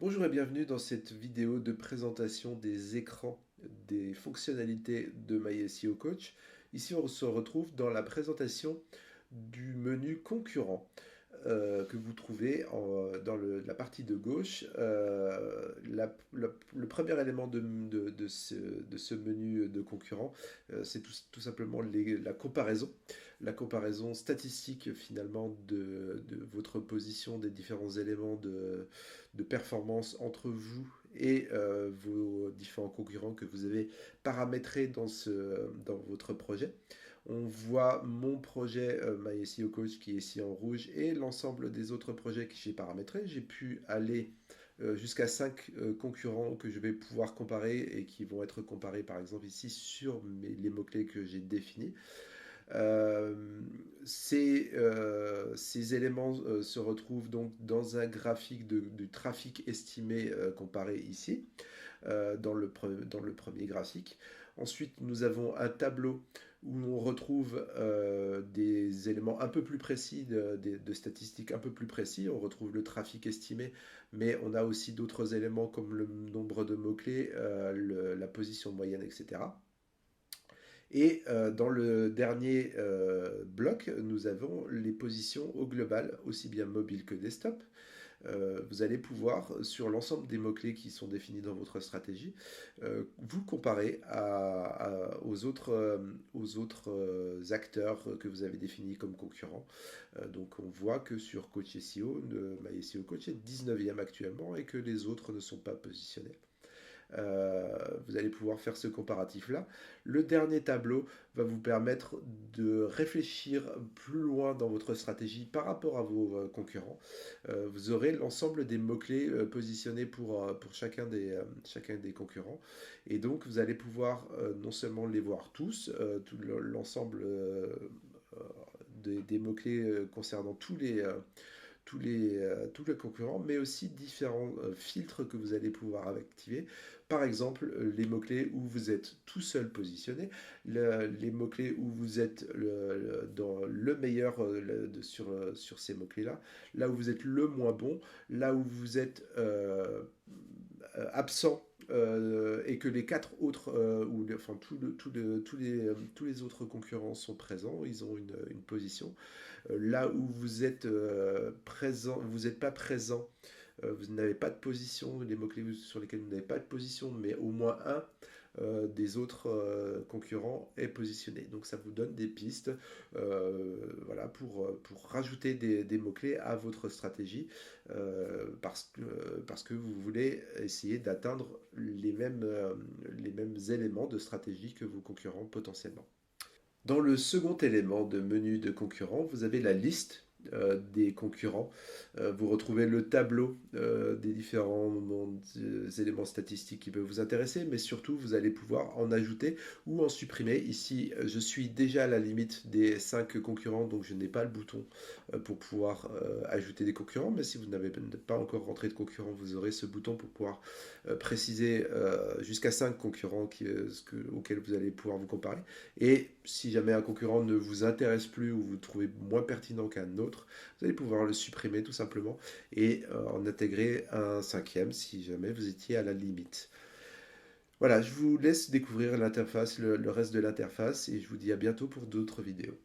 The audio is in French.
Bonjour et bienvenue dans cette vidéo de présentation des écrans des fonctionnalités de My Coach. Ici, on se retrouve dans la présentation du menu concurrent que vous trouvez dans la partie de gauche. Le premier élément de ce menu de concurrent, c'est tout simplement la comparaison statistique finalement de votre position des différents éléments de performance entre vous et vos différents concurrents que vous avez paramétrés dans votre projet. On voit mon projet My SEO Coach qui est ici en rouge et l'ensemble des autres projets que j'ai paramétrés. J'ai pu aller jusqu'à 5 concurrents que je vais pouvoir comparer et qui vont être comparés par exemple ici sur les mots-clés que j'ai définis. Ces éléments se retrouvent donc dans un graphique du trafic estimé comparé ici, dans le premier graphique. Ensuite, nous avons un tableau où on retrouve des éléments un peu plus précis, de statistiques un peu plus précis. On retrouve le trafic estimé, mais on a aussi d'autres éléments comme le nombre de mots-clés, la position moyenne, etc. Et dans le dernier bloc, nous avons les positions au global, aussi bien mobile que desktop. Vous allez pouvoir, sur l'ensemble des mots-clés qui sont définis dans votre stratégie, vous comparer aux autres acteurs que vous avez définis comme concurrents. Donc on voit que sur Coach SEO, My SEO Coach est 19e actuellement et que les autres ne sont pas positionnés. Vous allez pouvoir faire ce comparatif-là. Le dernier tableau va vous permettre de réfléchir plus loin dans votre stratégie par rapport à vos concurrents. Vous aurez l'ensemble des mots-clés positionnés pour chacun des concurrents. Et donc, vous allez pouvoir non seulement les voir tous, tout l'ensemble des mots-clés concernant tous les concurrents, mais aussi différents filtres que vous allez pouvoir activer. Par exemple, les mots-clés où vous êtes tout seul positionné, les mots-clés où vous êtes dans le meilleur sur ces mots-clés-là, là où vous êtes le moins bon, là où vous êtes absent et que les quatre autres, enfin tous les autres concurrents sont présents, ils ont une position. Là où vous êtes présent, vous n'êtes pas présent, vous n'avez pas de position, les mots-clés sur lesquels vous n'avez pas de position, mais au moins un des autres concurrents est positionné. Donc ça vous donne des pistes voilà, pour rajouter des mots-clés à votre stratégie parce que vous voulez essayer d'atteindre les mêmes éléments de stratégie que vos concurrents potentiellement. Dans le second élément de menu de concurrents, vous avez la liste des concurrents. Vous retrouvez le tableau des différents éléments statistiques qui peuvent vous intéresser, mais surtout vous allez pouvoir en ajouter ou en supprimer. Ici, je suis déjà à la limite des 5 concurrents, donc je n'ai pas le bouton pour pouvoir ajouter des concurrents, mais si vous n'avez pas encore rentré de concurrents, vous aurez ce bouton pour pouvoir préciser jusqu'à 5 concurrents auxquels vous allez pouvoir vous comparer. Et si jamais un concurrent ne vous intéresse plus ou vous trouvez moins pertinent qu'un autre, vous allez pouvoir le supprimer tout simplement et en intégrer un cinquième si jamais vous étiez à la limite. Voilà, je vous laisse découvrir l'interface, le reste de l'interface et je vous dis à bientôt pour d'autres vidéos.